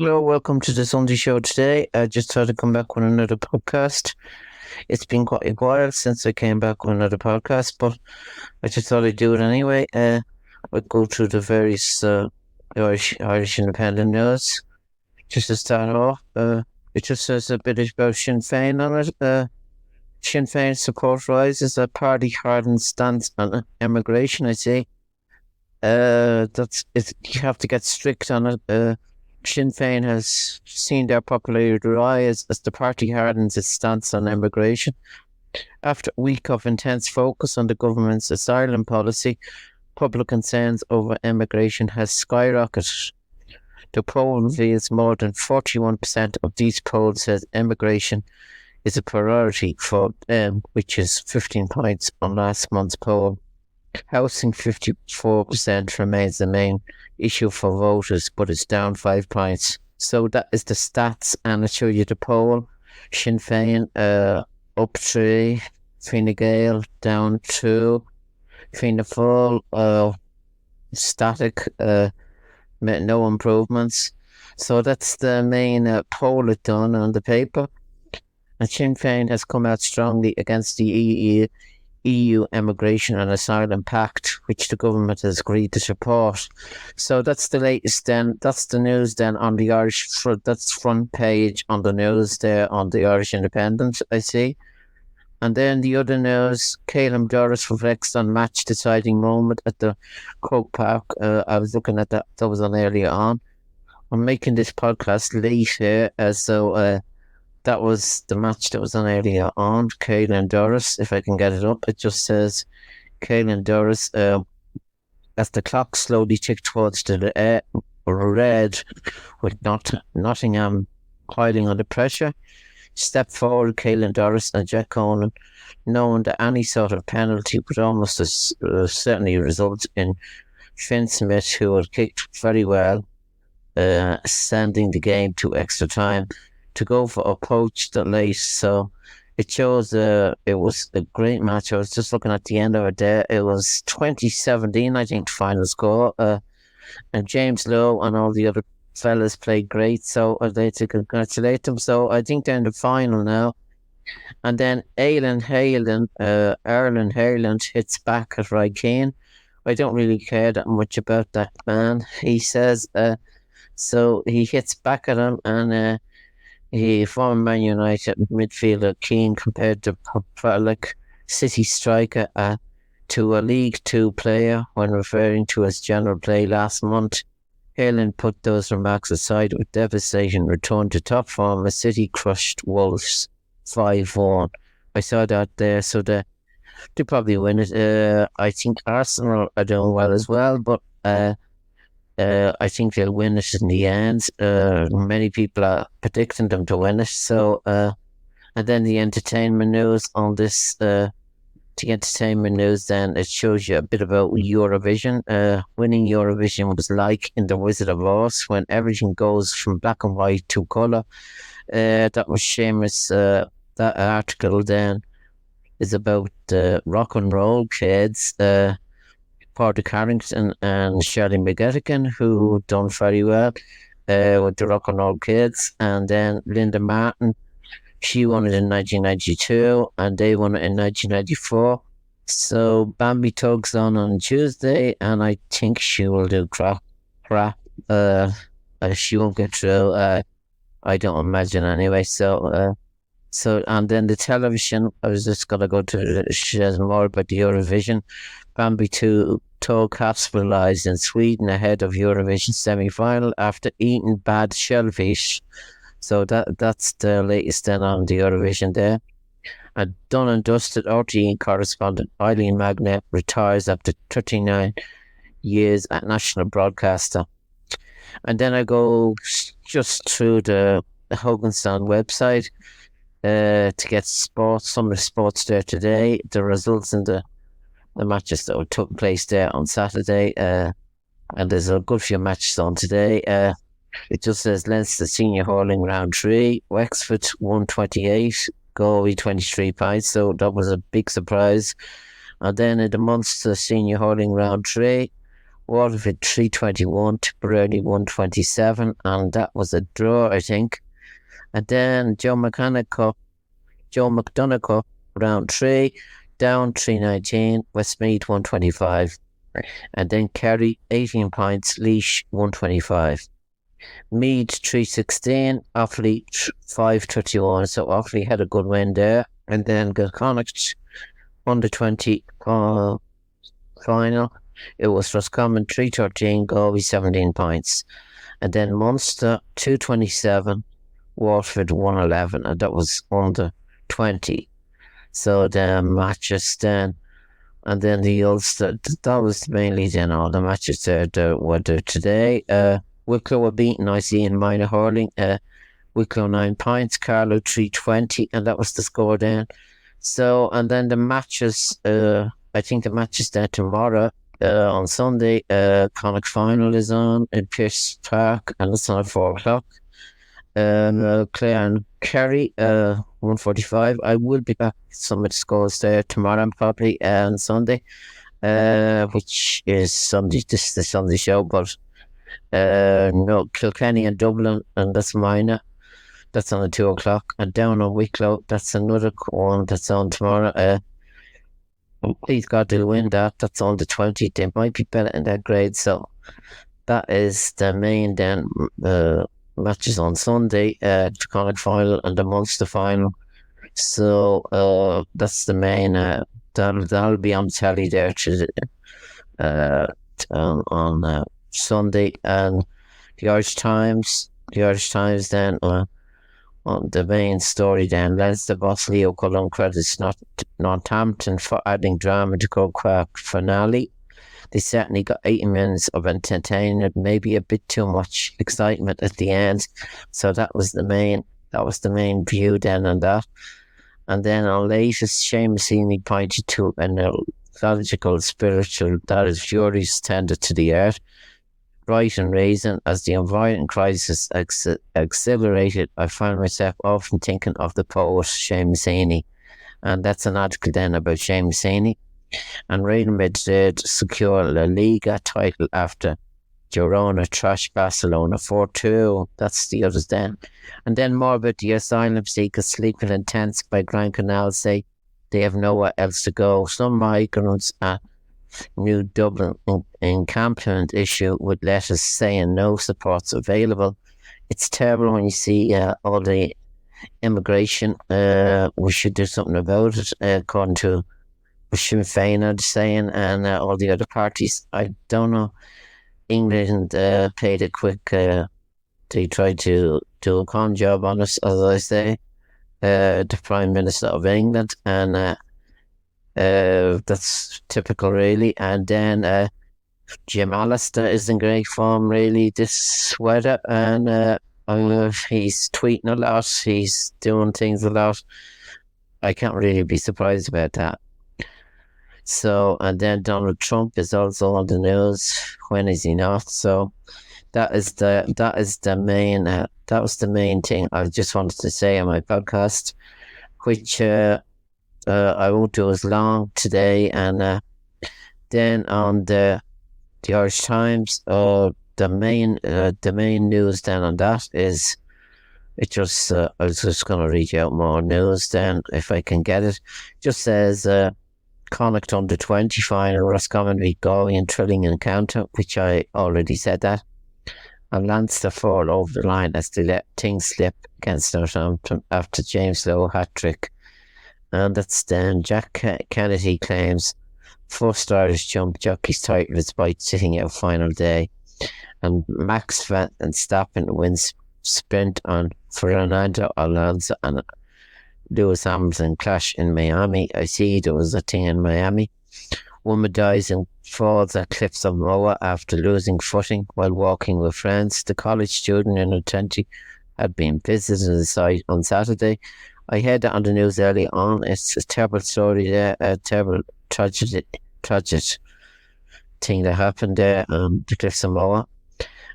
Hello, welcome to the Sunday show today. I just thought to come back with another podcast. It's been quite a while since I came back with another podcast, but I just thought I'd do it anyway. I'll go through the various Irish independent news. Just to start off, it just says a bit about Sinn Féin on it. Sinn Féin support rises, a party hardens stance on immigration, I see. That's it. You have to get strict on it. Sinn Féin has seen their popularity rise as the party hardens its stance on immigration. After a week of intense focus on the government's asylum policy, public concerns over immigration has skyrocketed. The poll reveals more than 41% of these polls says immigration is a priority for them, which is 15 points on last month's poll. Housing 54% remains the main issue for voters, but it's down 5 points. So that is the stats, and I show you the poll. Sinn Féin up 3, Fine Gael down 2, Fianna Fáil static, no improvements. So that's the main poll it done on the paper. And Sinn Féin has come out strongly against the EU Immigration and Asylum Pact, which the government has agreed to support. So that's the latest then. That's the news then on the Irish front. That's front page on the news there on the Irish Independent, I see. And then the other news, Caleb Doris reflects on match deciding moment at the Croke Park. I was looking at that was on earlier on. I'm making this podcast late here, so that was the match that was on earlier on, Caelan Doris. If I can get it up, it just says Caelan Doris. As the clock slowly ticked towards the red, with Nottingham piling under pressure, stepped forward Caelan Doris and Jack Conan, knowing that any sort of penalty would almost certainly result in Finn Smith, who had kicked very well, sending the game to extra time, to go for a poach that late. So it shows it was a great match. I was just looking at the end of it there. It was 2017, I think, the final score. And James Lowe and all the other fellas played great, so I'd like to congratulate them. So I think they're in the final now. And then Erlen Haaland hits back at Rykeen. I don't really care that much about that man, he says. So he hits back at him, and former Man United midfielder Keane compared to City striker to a League Two player when referring to his general play last month. Haaland put those remarks aside with devastation, returned to top form as City crushed Wolves 5-1. I saw that there, so they probably win it. I think Arsenal are doing well as well, but I think they'll win it in the end. Many people are predicting them to win it. So, and then the entertainment news on this, the entertainment news, then it shows you a bit about Eurovision. Winning Eurovision was like in The Wizard of Oz, when everything goes from black and white to colour. That was Seamus. That article then is about rock and roll kids. Porter Carrington and Shirley McGettigan, who done very well with the Rock and Roll Kids. And then Linda Martin, she won it in 1992, and they won it in 1994. So Bambi Tug's on Tuesday, and I think she will do crap. She won't get through. I don't imagine anyway. So and then the television, I was just going to go to shares more about the Eurovision. Bambi Tug hospitalised in Sweden ahead of Eurovision semi-final after eating bad shellfish. So that's the latest then on the Eurovision there. And done and dusted, RTE correspondent Eileen Magnette retires after 39 years at national broadcaster. And then I go just through the Hoganstown website to get sports, some of the sports there today, the results in the matches that took place there on Saturday, and there's a good few matches on today. It just says Leinster Senior Hurling Round 3, Wexford 128, Galway 23 points, so that was a big surprise. And then in the Munster Senior Hurling Round 3, Waterford 321, Tipperary 127, and that was a draw, I think. And then Joe McDonagh Cup, round 3, Down 319, Westmeath 125. And then Kerry 18 points, Laois 125. Mead 316, Offaly 531. So Offaly had a good win there. And then Connacht under 20 final. It was Roscommon 313, Galway 17 points. And then Munster 227, Waterford 111, and that was under 20. So the matches then, and then the Ulster, that was mainly then all the matches there were there today. Wicklow were beaten, I see, in minor hurling. Wicklow 9 points, Carlow 320, and that was the score then. So, and then the matches, I think the matches then tomorrow, on Sunday, Connacht final is on in Pearse Park, and it's on at 4 o'clock. Clare and Kerry, 145. I will be back with some of the scores there tomorrow, probably, on Sunday, which is Sunday. This is the Sunday show, but no, Kilkenny and Dublin, and that's minor. That's on at 2 o'clock. And down on Wicklow, that's another one that's on tomorrow. Please God, they'll win that. That's on the 20th. They might be better in that grade. So that is the main then matches on Sunday, the Connacht final and the Munster final. So that's the main. That'll be on telly there on Sunday. And the Irish Times then on the main story then, Leinster boss Leo Cullen credits Northampton for adding drama to Croke Park finale. They certainly got 80 minutes of entertainment, maybe a bit too much excitement at the end. So that was the main view then on that. And then on latest, Seamus Heaney pointed to an ecological spiritual that is furies tended to the earth. Right and reason, as the environment crisis accelerated, I found myself often thinking of the poet Seamus Heaney. And that's an article then about Seamus Heaney. And Real Madrid secure La Liga title after Girona trashed Barcelona 4-2. That's the others then. And then more about the asylum seekers sleeping in tents by Grand Canal say they have nowhere else to go. Some migrants at New Dublin encampment issue with letters saying no supports available. It's terrible when you see all the immigration. We should do something about it, according to Sinn Féin are saying, and all the other parties. I don't know. England paid a quick. They tried to do a con job on us, as I say. The Prime Minister of England, and that's typical, really. And then Jim Allister is in great form, really, this weather, and he's tweeting a lot. He's doing things a lot. I can't really be surprised about that. So, and then Donald Trump is also on the news. When is he not? So that was the main thing I just wanted to say on my podcast, which I won't do as long today. And then on the Irish Times, the main news then on that is it just I was just gonna read out more news then if I can get it. Just says Connacht under 20 final, Roscommon beat Galway in thrilling encounter, which I already said that. And Leinster fall over the line as they let things slip against Northampton after James Lowe hat-trick. And that's then Jack Kennedy claims first Irish jump jockey's title despite sitting out final day. And Max Verstappen wins sprint on Fernando Alonso and Lewis Hamilton clash in Miami. I see there was a thing in Miami. Woman dies and falls at cliffs of Moa after losing footing while walking with friends. The college student in her 20 had been visited the site on Saturday. I heard that on the news early on. It's a terrible story there, a terrible tragic thing that happened there on the cliffs of Moa.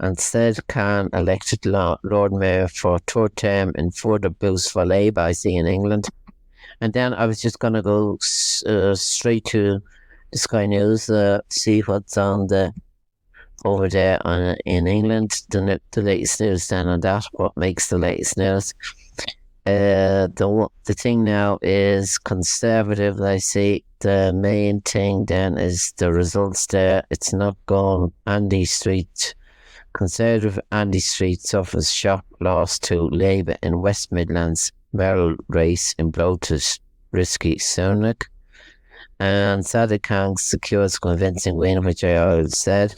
And said Khan elected Lord Mayor for third term in further boost for Labour, I see, in England. And then I was just going to go straight to the Sky News, see what's on the over there in England. The latest news then on that. What makes the latest news? The thing now is Conservative. I see the main thing then is the results there. It's not gone. Andy Street, Conservative Andy Street suffers shock loss to Labour in West Midlands mayoral race in bloated risky Sunak. And Sadiq Khan secures convincing win, which I already said.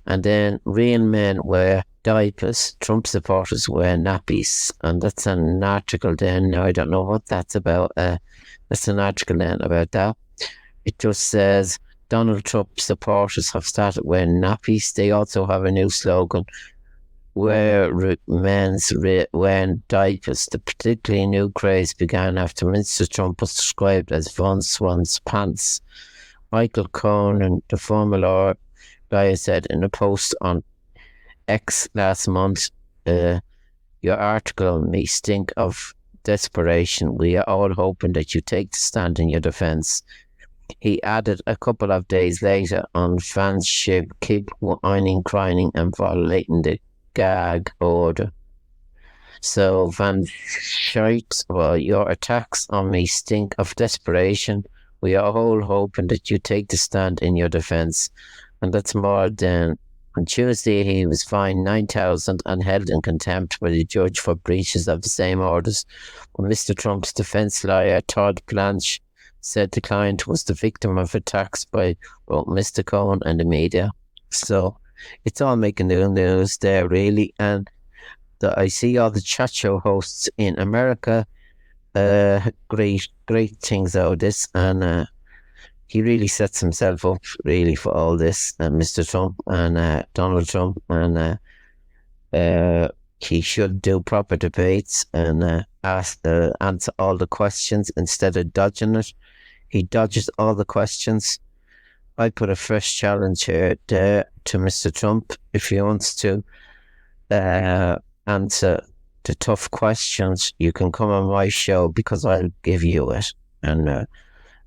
And then real men wear diapers, Trump supporters wear nappies. And that's an article then. Now, I don't know what that's about. That's an article then about that. It just says Donald Trump supporters have started wearing nappies. They also have a new slogan, where men's wearing diapers. The particularly new craze began after Mr. Trump was described as Von Swan's pants. Michael Cohen, and the former lawyer, said in a post on X last month, your article may stink of desperation. We are all hoping that you take the stand in your defence. He added a couple of days later on fans should keep whining, crying and violating the gag order. So Van Scheidt, well, your attacks on me stink of desperation. We are all hoping that you take the stand in your defence. And that's more than on Tuesday he was fined $9,000 and held in contempt by the judge for breaches of the same orders. When Mr. Trump's defence lawyer Todd Blanche said the client was the victim of attacks by both Mr. Cohen and the media. So it's all making the news there, really. And I see all the chat show hosts in America, great things out of this. And he really sets himself up, really, for all this, Mr. Trump and Donald Trump. And he should do proper debates and answer all the questions instead of dodging it. He dodges all the questions. I put a fresh challenge here there to Mr. Trump. If he wants to answer the tough questions, you can come on my show because I'll give you it. And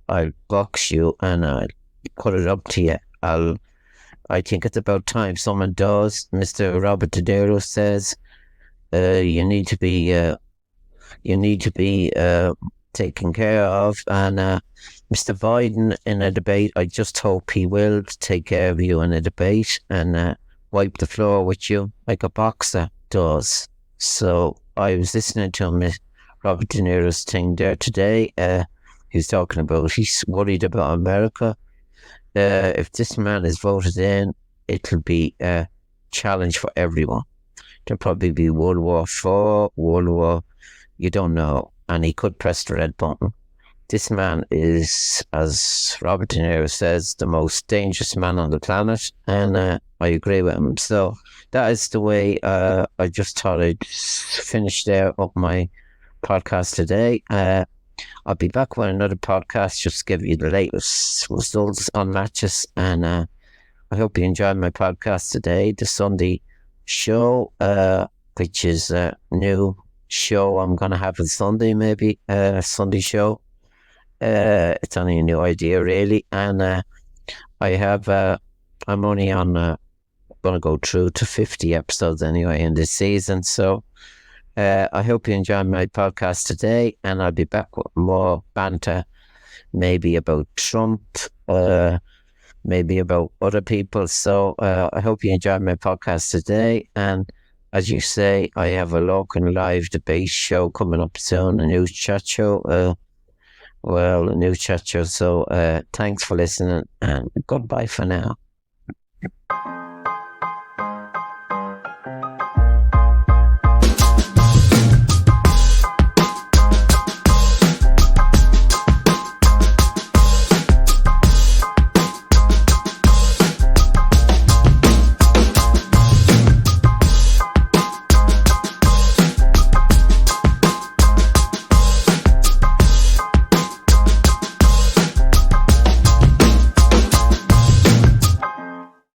I'll box you and I'll put it up to you. I think it's about time someone does. Mr. Robert De Niro says you need to be taken care of. And Mr. Biden in a debate, I just hope he will take care of you in a debate and wipe the floor with you like a boxer does. So I was listening to Robert De Niro's thing there today. He's talking about he's worried about America. If this man is voted in, it'll be a challenge for everyone. There'll probably be World War IV, World War, you don't know. And he could press the red button. This man is, as Robert De Niro says, the most dangerous man on the planet. And I agree with him. So that is the way I just thought I'd finish there up my podcast today. I'll be back with another podcast, just give you the latest results on matches. And I hope you enjoyed my podcast today, the Sunday show, which is a new show I'm going to have on Sunday, maybe a Sunday show. It's only a new idea, really. And I have, I'm only on, going to go through to 50 episodes anyway in this season. So I hope you enjoyed my podcast today, and I'll be back with more banter, maybe about Trump, maybe about other people. So I hope you enjoyed my podcast today. And as you say, I have a Lorcan live debate show coming up soon, a new chat show. A new chat show. So thanks for listening, and goodbye for now.